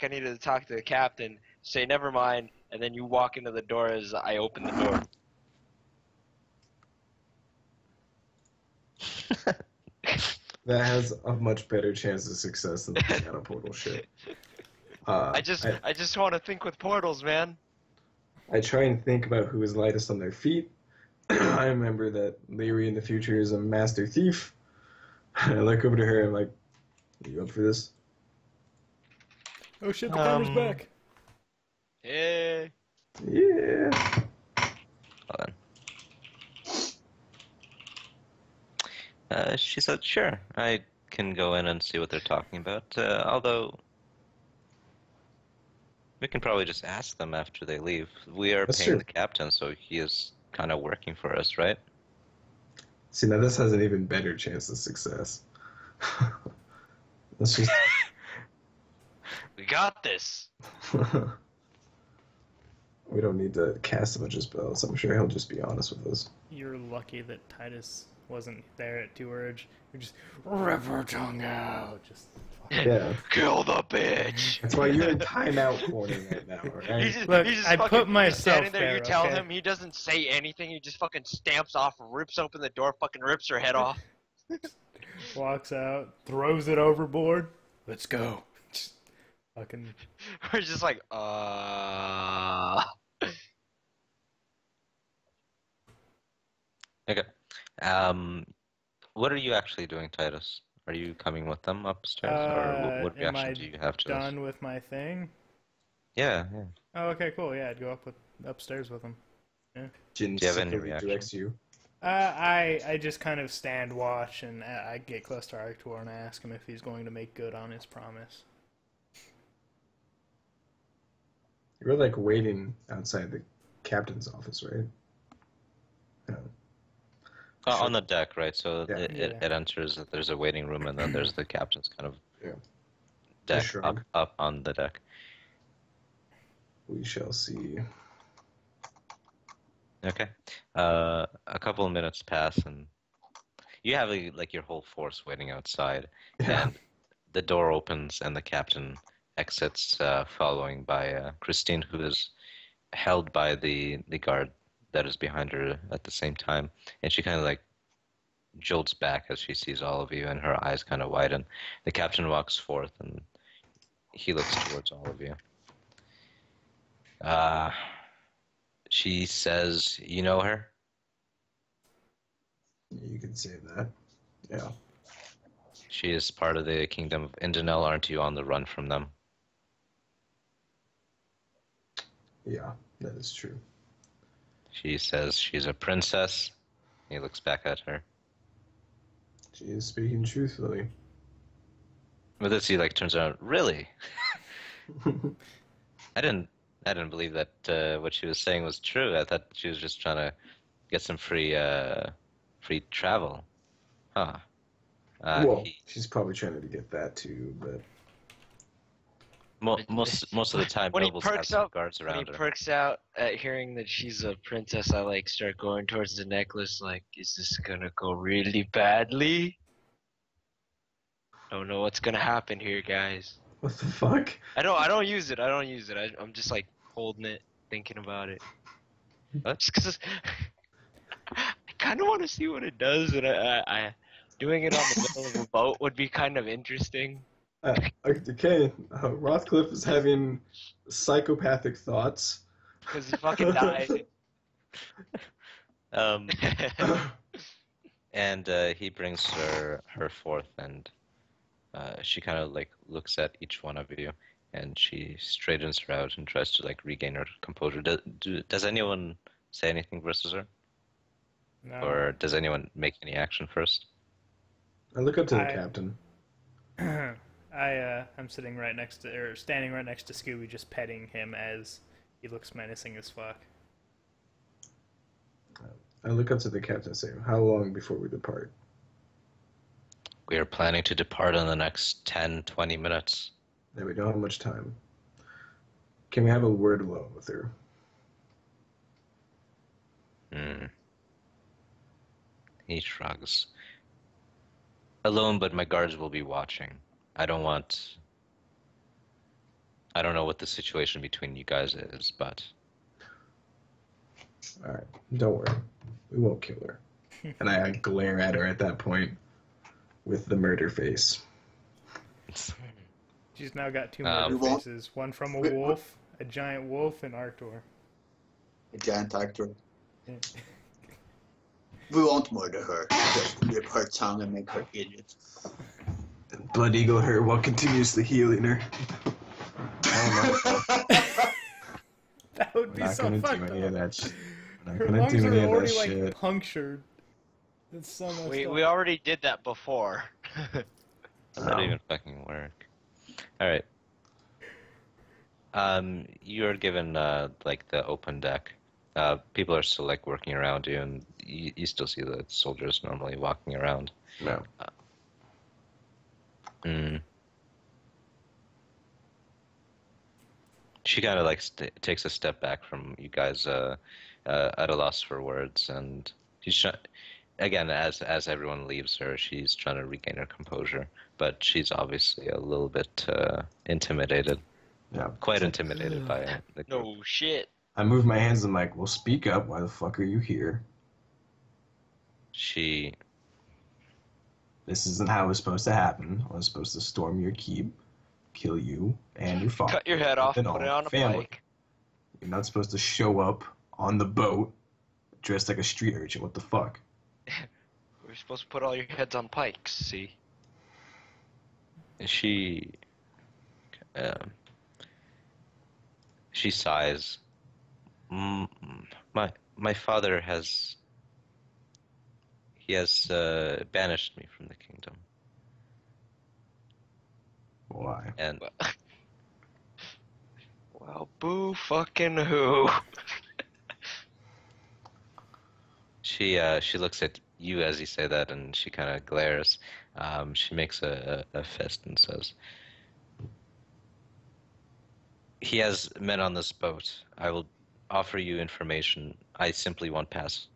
I needed to talk to the captain. Say never mind, and then you walk into the door as I open the door. That has a much better chance of success than the catapultal shit. I just want to think with portals, man. I try and think about who is lightest on their feet. I remember that Leary in the future is a master thief. I look over to her and I'm like, are you up for this? Oh shit, the camera's back. Yeah. Yeah. Hold on. She said, sure, I can go in and see what they're talking about. Although, we can probably just ask them after they leave. We are That's paying true. the captain, so he is kind of working for us, right? See, now this has an even better chance of success. Let's just... We got this. We don't need to cast a bunch of spells. I'm sure he'll just be honest with us. You're lucky that Titus wasn't there at 2 Urge. You just rip her tongue out. Just Yeah. Kill the bitch. That's why you're in timeout corner right now, right? Look, he just I fucking, put myself standing there. there, You tell okay? him, he doesn't say anything. He just fucking stamps off, rips open the door, fucking rips her head off. Walks out, throws it overboard. Let's go. Just fucking. We're just like, Okay. What are you actually doing, Titus? Are you coming with them upstairs, or what Am reaction I do you have to this? done with my thing? Yeah. Oh, okay, cool. Yeah, I'd go upstairs with him. Yeah. Jin Do you have any secretly reaction? directs you. I just kind of stand watch, and I get close to Arctor and I ask him if he's going to make good on his promise. You were like waiting outside the captain's office, right? Yeah. On the deck, right? So Yeah. it enters. There's a waiting room, and then there's the captain's kind of Yeah. deck Shrug. up on the deck. We shall see. Okay. A couple of minutes pass, and you have like your whole force waiting outside, Yeah. and the door opens, and the captain exits, following by Christine, who is held by the guard that is behind her at the same time, and she kind of like jolts back as she sees all of you, and her eyes kind of widen. The captain walks forth, and he looks towards all of you. She says, "You know her?" You can say that. Yeah. She is part of the kingdom of Indanel. Aren't you on the run from them? Yeah, that is true. She says she's a princess. He looks back at her. She is speaking truthfully. But this, he like turns around. Really? I didn't believe that what she was saying was true. I thought she was just trying to get some free travel. Huh. Well, she's probably trying to get that too, but most of the time, when he nobles have perks some up, guards when around he her. perks out at hearing that she's a princess, I like start going towards the necklace. Like, is this gonna go really badly? Don't know what's gonna happen here, guys. what the fuck? I don't use it. I'm just like holding it, thinking about it. What? Just 'cause I kind of want to see what it does, and I doing it on the middle of a boat would be kind of interesting. Okay, Rothcliffe is having psychopathic thoughts. Because he fucking died. And he brings her forth, and she kind of like looks at each one of you, and she straightens her out and tries to like regain her composure. Does anyone say anything versus her, No. or does anyone make any action first? I look up to the I- captain. I'm sitting right next to, or standing right next to Scooby, just petting him as he looks menacing as fuck. I look up to the captain and say, how long before we depart? We are planning to depart in the next 10, 20 minutes. Yeah, we don't have much time. Can we have a word alone with her? He shrugs. Alone, but my guards will be watching. I don't want I don't know what the situation between you guys is, but All right, don't worry. We won't kill her. And I glare at her at that point with the murder face. She's now got two Um, murder faces. One from a wolf, a giant wolf, and Arctor. A giant actor. Yeah. We won't murder her. Just rip her tongue and make her idiot. Blood Eagle her while continuously healing her. I That would don't be know. Not so gonna fucked do any of up. that shit. Not Her gonna lungs do are any of that already like shit. punctured. That's so much. We already did that before. does that even fucking work? All right. You're given like the open deck. People are still like working around you, and you still see the soldiers normally walking around. No. She kind of like takes a step back from you guys, at a loss for words, and she's again, as everyone leaves her, she's trying to regain her composure, but she's obviously a little bit intimidated, Yeah. quite intimidated by the group. No shit. I move my hands and I'm like, well, speak up. Why the fuck are you here? She This isn't how it was supposed to happen. I was supposed to storm your keep, kill you and your father. Cut your head off, and put all it on a family. pike. You're not supposed to show up on the boat dressed like a street urchin. What the fuck? We're supposed to put all your heads on pikes, see? she um, she sighs. My father has banished me from the kingdom, Why? and Well, boo fucking who? she looks at you as you say that, and she kind of glares. She makes a fist and says, "He has men on this boat. I will offer you information. I simply want passage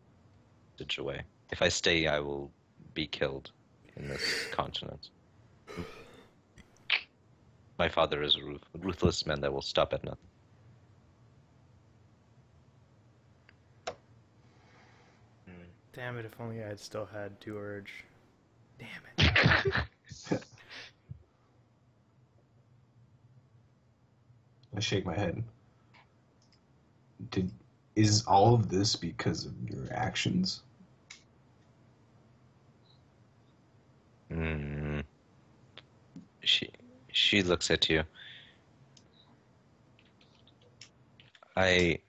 away. If I stay, I will be killed in this continent. My father is a ruthless man that will stop at nothing." Damn it! If only I had still had two urge. Damn it! I shake my head. Is all of this because of your actions? She looks at you. It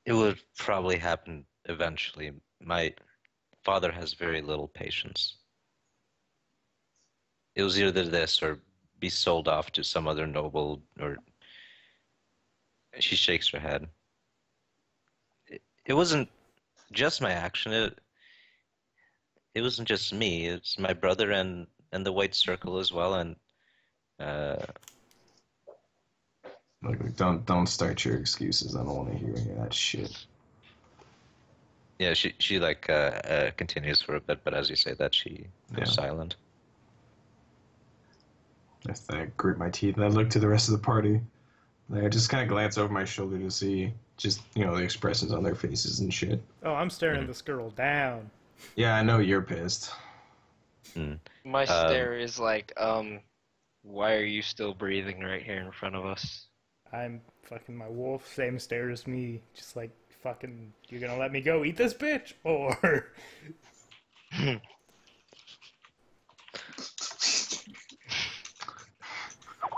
would probably happen eventually. My father has very little patience. It was either this or be sold off to some other noble, or she shakes her head. It wasn't just my action. It wasn't just me. It's my brother and the White Circle as well. And Like, don't start your excuses. I don't want to hear any of that shit. yeah, she like continues for a bit, but as you say that, she goes silent. I grit my teeth and I look to the rest of the party. Like, I just kind of glance over my shoulder to see just, the expressions on their faces and shit. Oh, I'm staring this girl down. Yeah, I know you're pissed. My stare is like, why are you still breathing right here in front of us? I'm fucking my wolf, same stare as me. Just like, fucking, you're gonna let me go eat this bitch? Or...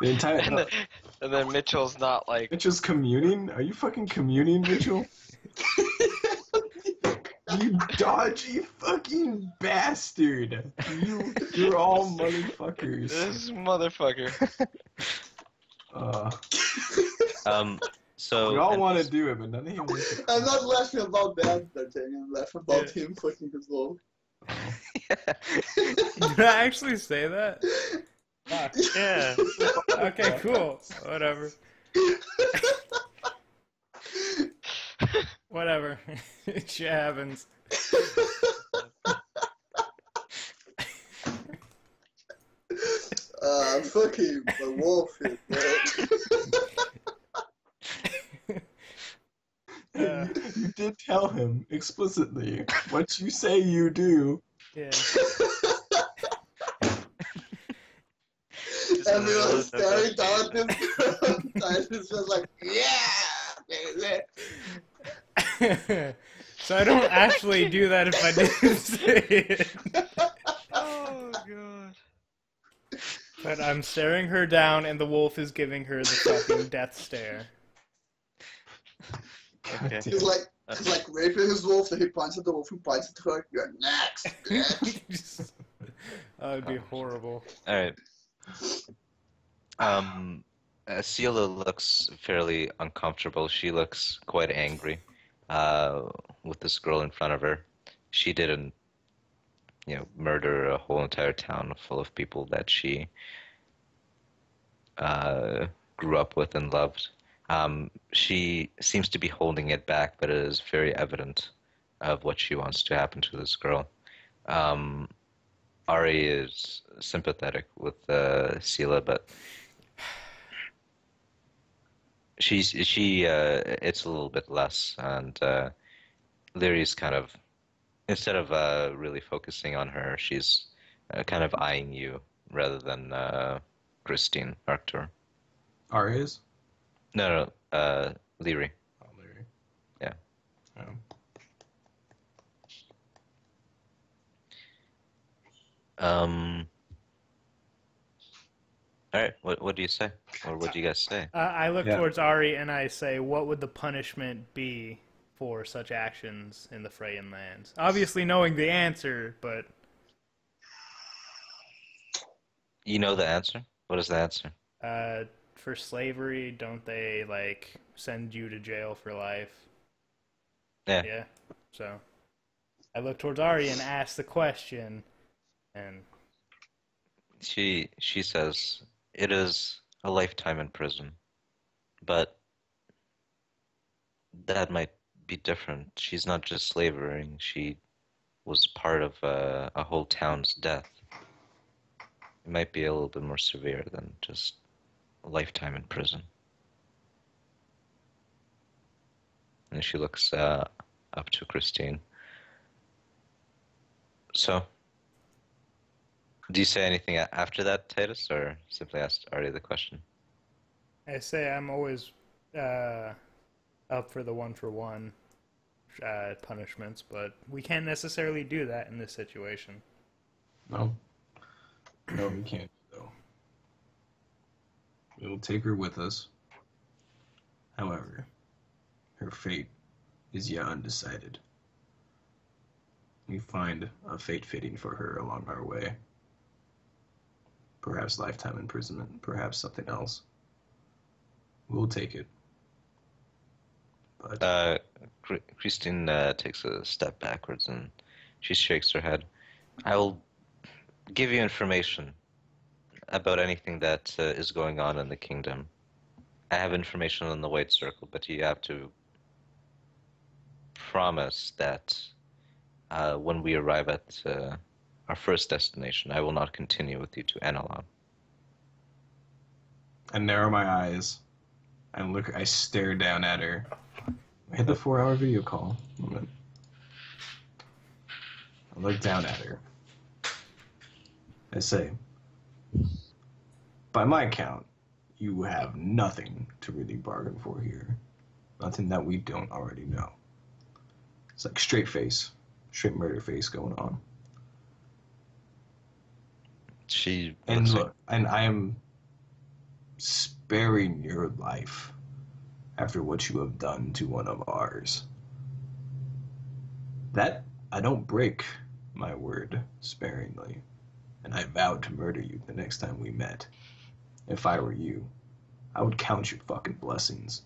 The entire... And then Mitchell's not like... Mitchell's communing? Are you fucking communing, Mitchell? You dodgy fucking bastard! You're all motherfuckers. This motherfucker. So We all want to do it, but none of you want to. I'm not laughing about that, D'Artagnan. I'm laughing about him fucking his wolf. Did I actually say that? Fuck. Yeah. Okay, cool. Whatever. Whatever. Shit happens. Fucking my wolf is dead. You did tell him explicitly what you say you do. Yeah. Everyone's staring down at this girl. Tyson's just like, yeah, baby. So I don't actually do that if I didn't say it. Oh god. But I'm staring her down, and the wolf is giving her the fucking death stare. Okay. He's like raping his wolf, then he points at the wolf, who points at her. You're next, bitch. That would be horrible. All right. Sela looks fairly uncomfortable. She looks quite angry with this girl in front of her. She didn't, murder a whole entire town full of people that she grew up with and loved. She seems to be holding it back, but it is very evident of what she wants to happen to this girl. Ari is sympathetic with Sela, but it's a little bit less, and Lyri's kind of, instead of really focusing on her, she's kind of eyeing you rather than Christine Arctur. Arias? No, Lyri. Oh, Larry. Yeah. Oh. All right. What do you say, or what do you guys say? I look Yeah. towards Ari and I say, what would the punishment be for such actions in the Freyan lands? Obviously knowing the answer, but... You know the answer. What is the answer? For slavery, don't they, like, send you to jail for life? Yeah. Yeah. So, I look towards Ari and ask the question, and... She says it is a lifetime in prison, but that might be different. She's not just slavering. She was part of a whole town's death. It might be a little bit more severe than just a lifetime in prison. And she looks up to Christine. So, do you say anything after that, Titus, or simply ask Ari the question? I say I'm always up for the one-for-one punishments, but we can't necessarily do that in this situation. No. No, we can't, though. We'll take her with us. However, her fate is yet undecided. We find a fate fitting for her along our way. Perhaps lifetime imprisonment, perhaps something else. We'll take it. But Christine takes a step backwards and she shakes her head. I will give you information about anything that is going on in the kingdom. I have information on the White Circle, but you have to promise that when we arrive at our first destination, I will not continue with you to Enelon. I narrow my eyes and look. I stare down at her. I hit the 4-hour video call. Moment. I look down at her. I say, by my count, you have nothing to really bargain for here. Nothing that we don't already know. It's like straight murder face going on. And look, and I am sparing your life after what you have done to one of ours. That I don't break my word sparingly, and I vowed to murder you the next time we met. If I were you, I would count your fucking blessings.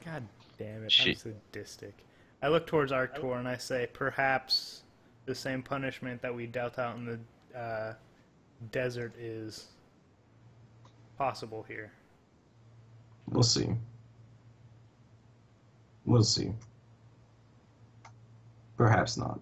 God damn it, I'm sadistic. I look towards Arctur and I say, perhaps the same punishment that we dealt out in the desert is possible here. We'll see. We'll see. Perhaps not.